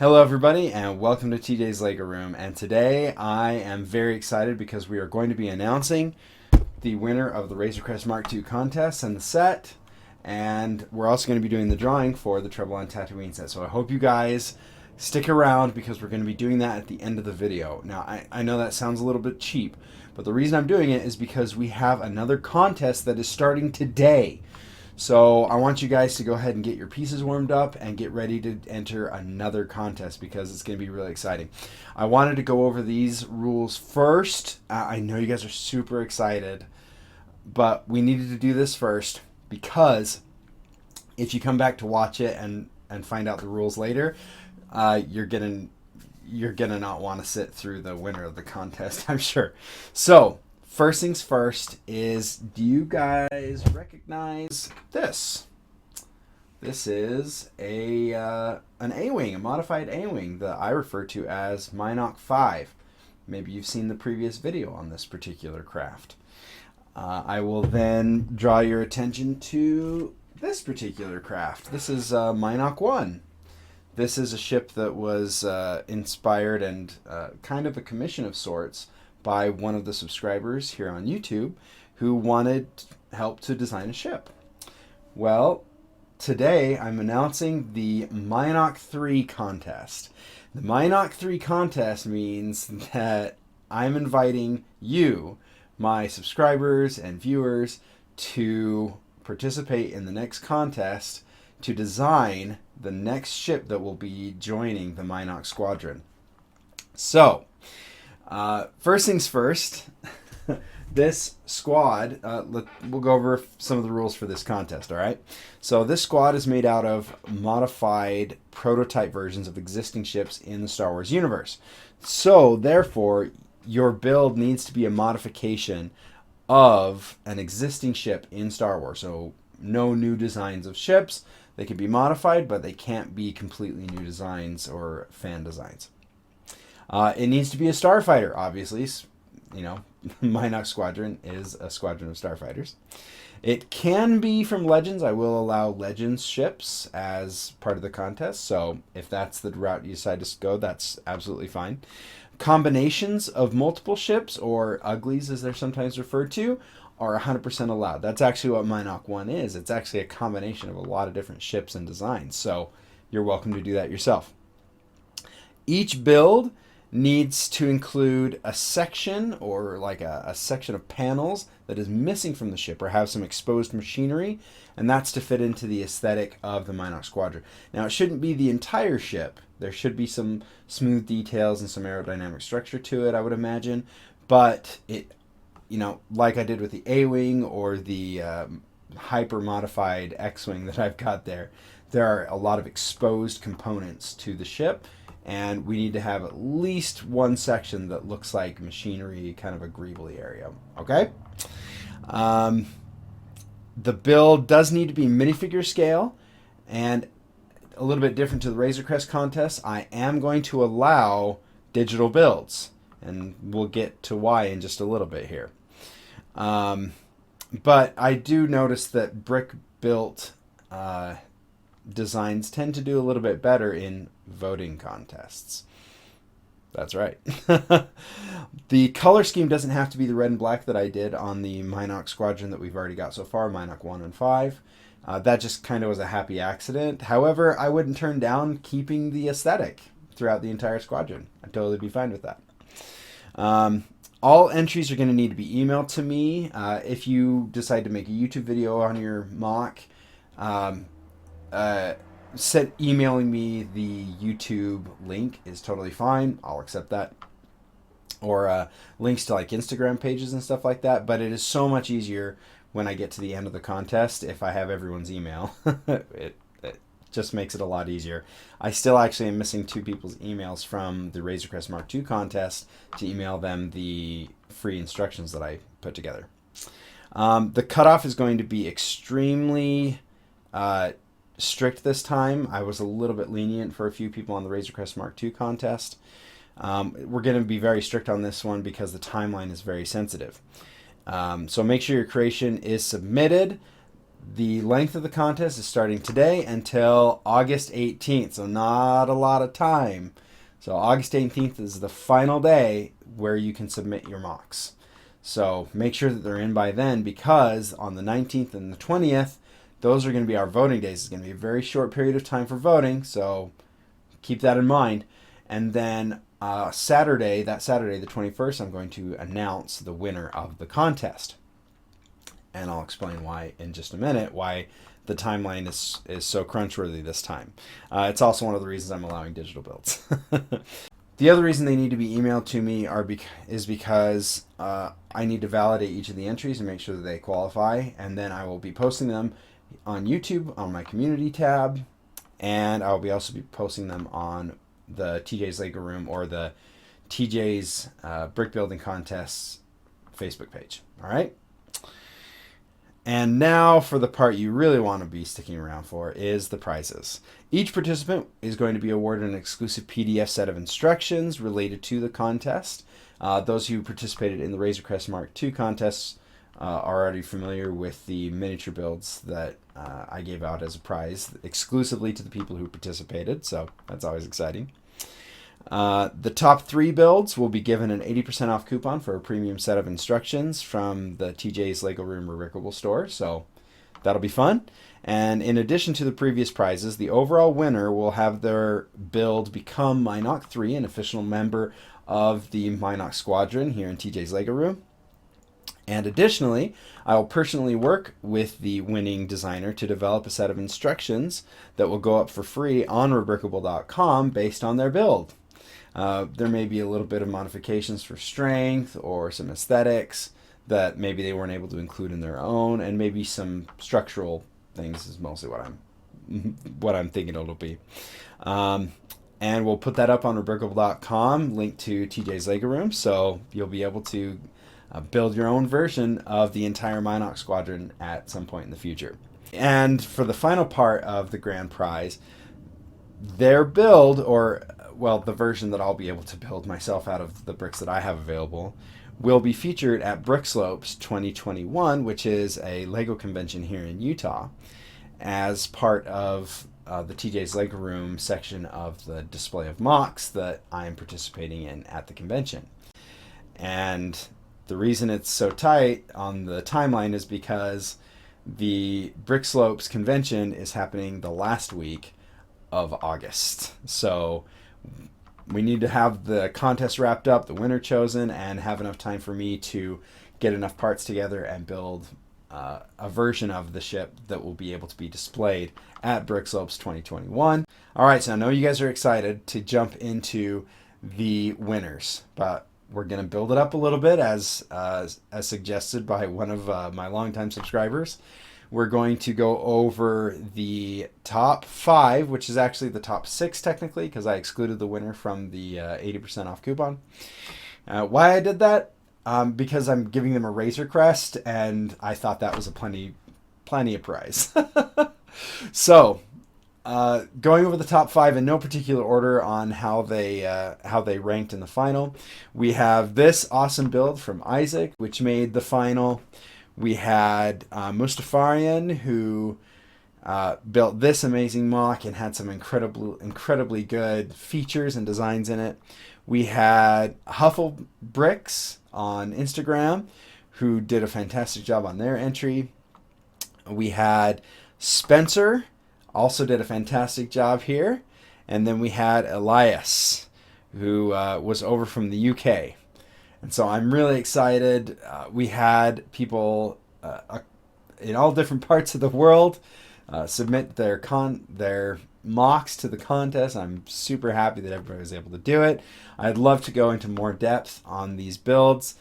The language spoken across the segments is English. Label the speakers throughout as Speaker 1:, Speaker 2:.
Speaker 1: Hello everybody and welcome to TJ's Lego Room, and today I am very excited because we are going to be announcing the winner of the Razorcrest Mk2 contest and the set, and we're also going to be doing the drawing for the Trouble on Tatooine set. So I hope you guys stick around because we're going to be doing that at the end of the video. Now I know that sounds a little bit cheap, but the reason I'm doing it is because we have another contest that is starting today. So I want you guys to go ahead and get your pieces warmed up and get ready to enter another contest because it's going to be really exciting. I wanted to go over these rules first. I know you guys are super excited, but we needed to do this first because if you come back to watch it and find out the rules later, you're gonna not want to sit through the winner of the contest, I'm sure. So first things first is, do you guys recognize this? This is an A-Wing, a modified A-Wing that I refer to as Mythosaur 5. Maybe you've seen the previous video on this particular craft. I will then draw your attention to this particular craft. This is Mythosaur 1. This is a ship that was inspired and kind of a commission of sorts by one of the subscribers here on YouTube who wanted help to design a ship. Well, today I'm announcing the Mythosaur 3 contest. The Mythosaur 3 contest means that I'm inviting you, my subscribers and viewers, to participate in the next contest to design the next ship that will be joining the Mythosaur squadron. So, first things first, this squad, we'll go over some of the rules for this contest, all right? So this squad is made out of modified prototype versions of existing ships in the Star Wars universe. So therefore, your build needs to be a modification of an existing ship in Star Wars. So no new designs of ships. They can be modified, but they can't be completely new designs or fan designs. It needs to be a starfighter, obviously. You know, Mythosaur Squadron is a squadron of starfighters. It can be from Legends. I will allow Legends ships as part of the contest. So if that's the route you decide to go, that's absolutely fine. Combinations of multiple ships, or uglies as they're sometimes referred to, are 100% allowed. That's actually what Mythosaur 1 is. It's actually a combination of a lot of different ships and designs. So you're welcome to do that yourself. Each build needs to include a section, or like a section of panels that is missing from the ship or have some exposed machinery, and that's to fit into the aesthetic of the Mythosaur squadron. Now, it shouldn't be the entire ship. There should be some smooth details and some aerodynamic structure to it, I would imagine, but it, you know, like I did with the A-Wing or the hyper modified X-Wing that I've got there are a lot of exposed components to the ship, and we need to have at least one section that looks like machinery, kind of a greebly area, okay? The build does need to be minifigure scale, and a little bit different to the Razorcrest contest, I am going to allow digital builds, and we'll get to why in just a little bit here. But I do notice that brick-built designs tend to do a little bit better in voting contests. That's right. The color scheme doesn't have to be the red and black that I did on the Mythosaur squadron that we've already got so far, Mythosaur 1 and 5. That just kind of was a happy accident. However, I wouldn't turn down keeping the aesthetic throughout the entire squadron. I'd totally be fine with that. All entries are going to need to be emailed to me. If you decide to make a YouTube video on your mock, emailing me the YouTube link is totally fine. I'll accept that. Or links to like Instagram pages and stuff like that. But it is so much easier when I get to the end of the contest if I have everyone's email. it just makes it a lot easier. I still actually am missing 2 people's emails from the Razorcrest Mk2 contest to email them the free instructions that I put together. The cutoff is going to be extremely strict this time. I was a little bit lenient for a few people on the Razorcrest Mk2 contest. We're going to be very strict on this one because the timeline is very sensitive. So make sure your creation is submitted The length of the contest is starting today until August 18th, so not a lot of time. So August 18th is the final day where you can submit your mocks. So make sure that they're in by then, because on the 19th and the 20th, those are going to be our voting days. It's going to be a very short period of time for voting, so keep that in mind. And then Saturday, the 21st, I'm going to announce the winner of the contest. And I'll explain why in just a minute, why the timeline is so crunch-worthy this time. It's also one of the reasons I'm allowing digital builds. The other reason they need to be emailed to me is because I need to validate each of the entries and make sure that they qualify, and then I will be posting them on YouTube on my community tab, and I will also be posting them on the TJ's Lego Room or the TJ's Brick Building Contests Facebook page. All right? And now for the part you really want to be sticking around for is the prizes. Each participant is going to be awarded an exclusive PDF set of instructions related to the contest. Those who participated in the Razorcrest Mk2 contests are already familiar with the miniature builds that I gave out as a prize exclusively to the people who participated, so that's always exciting. The top 3 builds will be given an 80% off coupon for a premium set of instructions from the TJ's Lego Room Remarkable store, so that'll be fun. And in addition to the previous prizes, the overall winner will have their build become Mythosaur, an official member of the Mythosaur Squadron here in TJ's Lego Room. And additionally, I will personally work with the winning designer to develop a set of instructions that will go up for free on Remarkable.com based on their build. There may be a little bit of modifications for strength or some aesthetics that maybe they weren't able to include in their own, and maybe some structural things is mostly what I'm thinking it'll be. And we'll put that up on Remarkable.com, linked to TJ's Lego Room, so you'll be able to build your own version of the entire Mythosaur Squadron at some point in the future. And for the final part of the grand prize, their build, or well, the version that I'll be able to build myself out of the bricks that I have available, will be featured at Brickslopes 2021, which is a Lego convention here in Utah, as part of the TJ's Lego Room section of the display of mocks that I am participating in at the convention. And the reason it's so tight on the timeline is because the Brickslopes convention is happening the last week of August. So we need to have the contest wrapped up, the winner chosen, and have enough time for me to get enough parts together and build a version of the ship that will be able to be displayed at Brickslopes 2021. All right, so I know you guys are excited to jump into the winners, but we're going to build it up a little bit as suggested by one of my longtime subscribers. We're going to go over the top 5, which is actually the top 6 technically, because I excluded the winner from the 80% off coupon. Why I did that? Because I'm giving them a Razorcrest, and I thought that was a plenty of prize. So, going over the top 5 in no particular order on how they ranked in the final. We have this awesome build from Isaac, which made the final. We had Mustafarian, who built this amazing mock and had some incredibly good features and designs in it. We had Huffle Bricks on Instagram, who did a fantastic job on their entry. We had Spencer, also did a fantastic job here. And then we had Elias, who was over from the UK. And so I'm really excited. We had people in all different parts of the world submit their mocks to the contest. I'm super happy that everybody was able to do it. I'd love to go into more depth on these builds.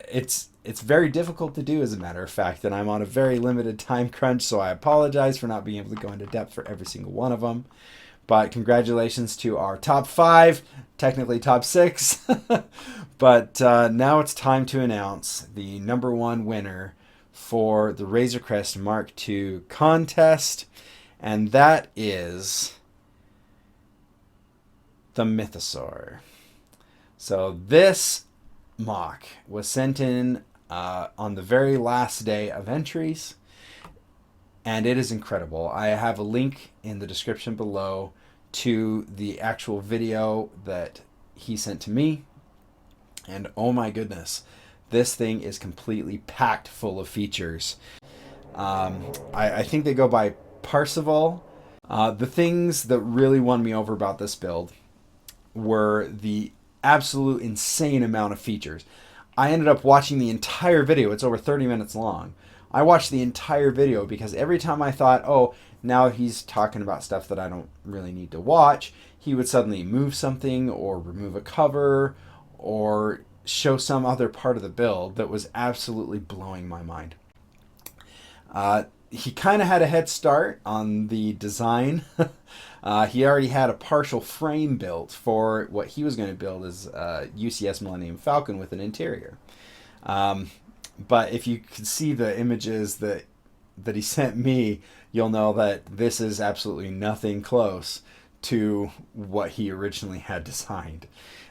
Speaker 1: It's very difficult to do, as a matter of fact, and I'm on a very limited time crunch, so I apologize for not being able to go into depth for every single one of them. But congratulations to our top 5, technically top 6. But now it's time to announce the number 1 winner for the Razorcrest Mk2 contest, and that is the Mythosaur. So this mock was sent in on the very last day of entries, and it is incredible. I have a link in the description below to the actual video that he sent to me, and oh my goodness, this thing is completely packed full of features. I think they go by Parzival. The things that really won me over about this build were the absolute insane amount of features. I ended up watching the entire video. It's over 30 minutes long. I watched the entire video because every time I thought, oh, now he's talking about stuff that I don't really need to watch, he would suddenly move something or remove a cover or show some other part of the build that was absolutely blowing my mind. He kind of had a head start on the design. He already had a partial frame built for what he was going to build as UCS Millennium Falcon with an interior. But if you could see the images that he sent me, you'll know that this is absolutely nothing close to what he originally had designed.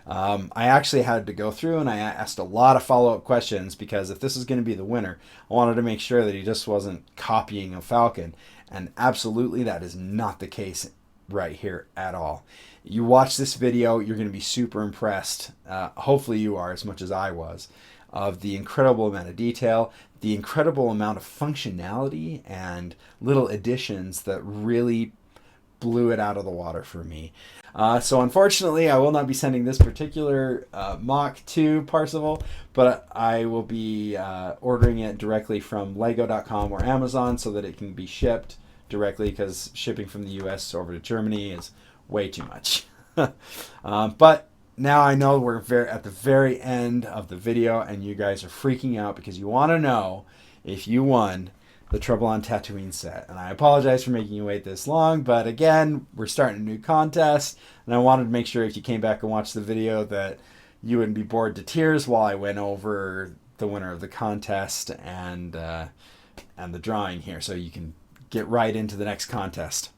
Speaker 1: I actually had to go through and I asked a lot of follow-up questions because if this is going to be the winner, I wanted to make sure that he just wasn't copying a Falcon. And absolutely that is not the case right here at all. You watch this video, you're going to be super impressed. Hopefully you are as much as I was, of the incredible amount of detail, the incredible amount of functionality and little additions that really blew it out of the water for me. So unfortunately, I will not be sending this particular Mk2 Parzival, but I will be ordering it directly from Lego.com or Amazon so that it can be shipped directly, because shipping from the US over to Germany is way too much. But now I know we're at the very end of the video and you guys are freaking out because you want to know if you won the Trouble on Tatooine set. And I apologize for making you wait this long, but again, we're starting a new contest, and I wanted to make sure if you came back and watched the video that you wouldn't be bored to tears while I went over the winner of the contest and the drawing here, so you can get right into the next contest.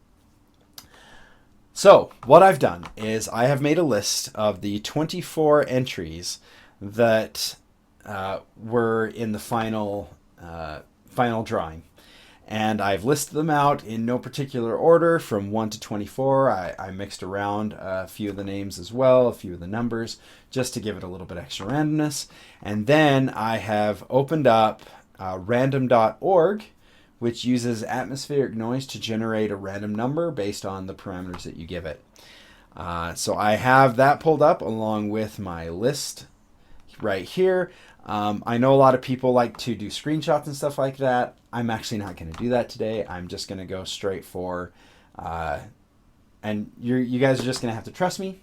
Speaker 1: So what I've done is I have made a list of the 24 entries that were in the final drawing, and I've listed them out in no particular order from 1 to 24. I mixed around a few of the names as well, a few of the numbers, just to give it a little bit extra randomness. And then I have opened up random.org, which uses atmospheric noise to generate a random number based on the parameters that you give it. So I have that pulled up along with my list right here. I know a lot of people like to do screenshots and stuff like that. I'm actually not going to do that today. I'm just going to go straight for, and you guys are just going to have to trust me.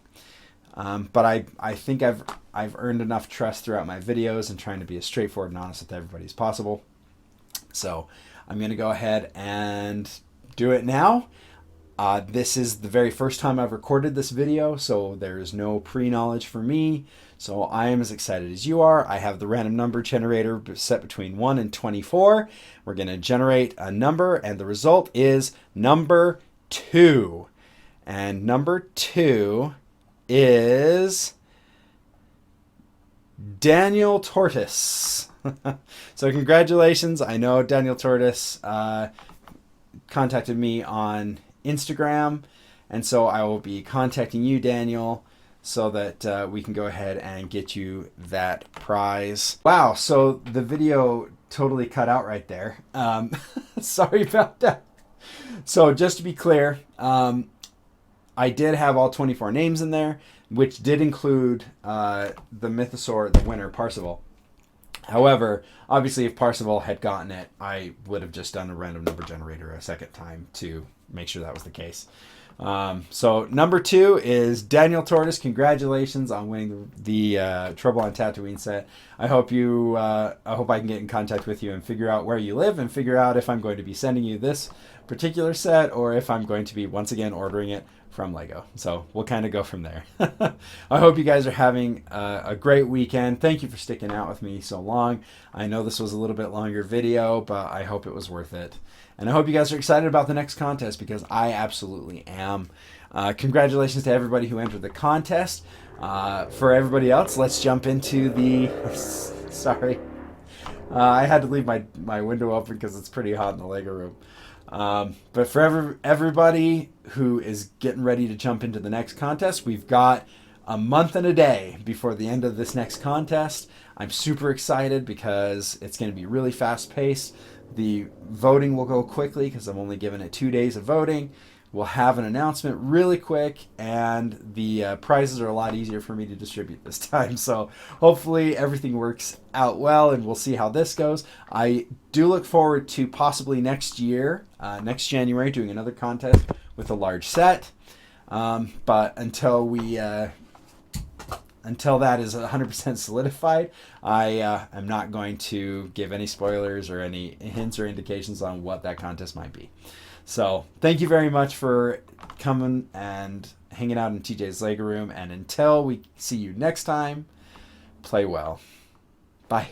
Speaker 1: But I think I've earned enough trust throughout my videos and trying to be as straightforward and honest with everybody as possible. So I'm going to go ahead and do it now. This is the very first time I've recorded this video, so there's no pre-knowledge for me. So I am as excited as you are. I have the random number generator set between 1 and 24. We're going to generate a number, and the result is number 2. And number 2 is Daniel Tortoise. So congratulations. I know Daniel Tortoise contacted me on Instagram, and so I will be contacting you, Daniel, so that we can go ahead and get you that prize. Wow, so the video totally cut out right there. Sorry about that. So just to be clear, I did have all 24 names in there, which did include the Mythosaur, the winner, Parzival. However, obviously if Parzival had gotten it, I would have just done a random number generator a second time to make sure that was the case. So number 2 is Daniel Tortoise. Congratulations on winning the Trouble on Tatooine set. I hope I can get in contact with you and figure out where you live and figure out if I'm going to be sending you this particular set or if I'm going to be once again ordering it from Lego. So we'll kind of go from there. I hope you guys are having a great weekend. Thank you for sticking out with me so long. I know this was a little bit longer video, but I hope it was worth it. And I hope you guys are excited about the next contest, because I absolutely am. Congratulations to everybody who entered the contest. For everybody else, let's jump into the... Sorry. I had to leave my window open because it's pretty hot in the Lego room. But for everybody who is getting ready to jump into the next contest, we've got a month and a day before the end of this next contest. I'm super excited because it's going to be really fast paced. The voting will go quickly because I'm only giving it 2 days of voting. We'll have an announcement really quick, and the prizes are a lot easier for me to distribute this time. So hopefully everything works out well, and we'll see how this goes. I do look forward to possibly next year, next January, doing another contest with a large set. But until that is 100% solidified, I am not going to give any spoilers or any hints or indications on what that contest might be. So thank you very much for coming and hanging out in TJ's Lego room. And until we see you next time, play well. Bye.